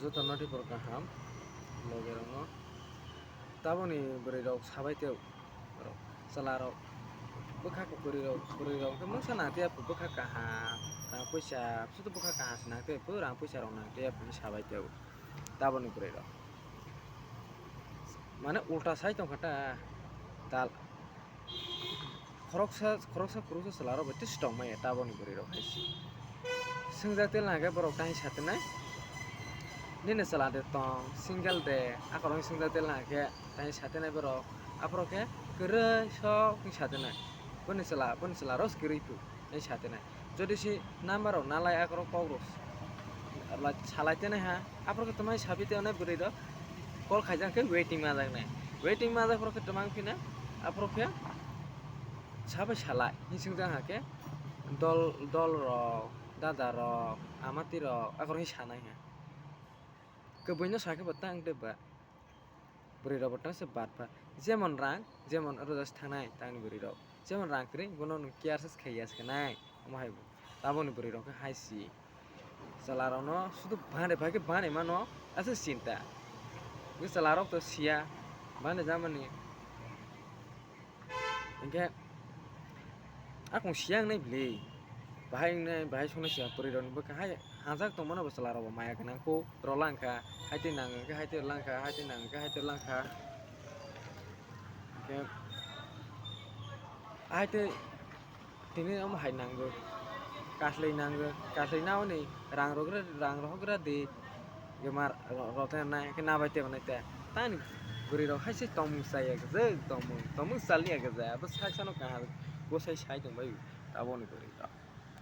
Juta noti por kaham logerong taboni berirok sabai teu salarok bukha ko berirok ke mungsa na tia bukha kaha rang puisa sutu bukha kaha sna te pu rang puisa rong na tia pu sabai teu taboni berirok mane ulta sai tong khata tal khoroksa kurusa salarok bete stong mai taboni berirok haisi singjak tel na ke borok tai sath nai nini salade tong single de akorong singjak tel na ke tai sath nai borok apro ke kerei sok ni sath nai boni sala ros kerei tu tai sath nai jodi si number rok nalai akorong pogros salai te nai ha apro ke tomai sabite onai berirok call khaijang ke waiting majak pro ke tomang pina apro ke sabai salai hisingjang ha ke dol rok dada rok amati rok akorong hi sanai ha kobui no sake bo tang de ba buri rok bo tang se bat ba jemon rang jemon rojas thangnai tangni buri rok jemon rang kri bono no care ses khaiya skanai amahai bo taboni buri rok ke haisi salarok no sudu bane mano asa cinta ge salarok to sia bane jamani engke akong siang nai bli bahai sona sia puri rok bo kahai hanjak tongmano bo salarok bo maya ganang ko rolangka haite nango ke haite langka haite nango ke haite langka ke haite tini am hai nango kaslei nao ni rang rogra de gemar roten nai ke nabai te nai te tani buri rok haise tongmung saya ge tongmung salni ge ja bo saksano kaha gosai sai tongbai taboni buri rok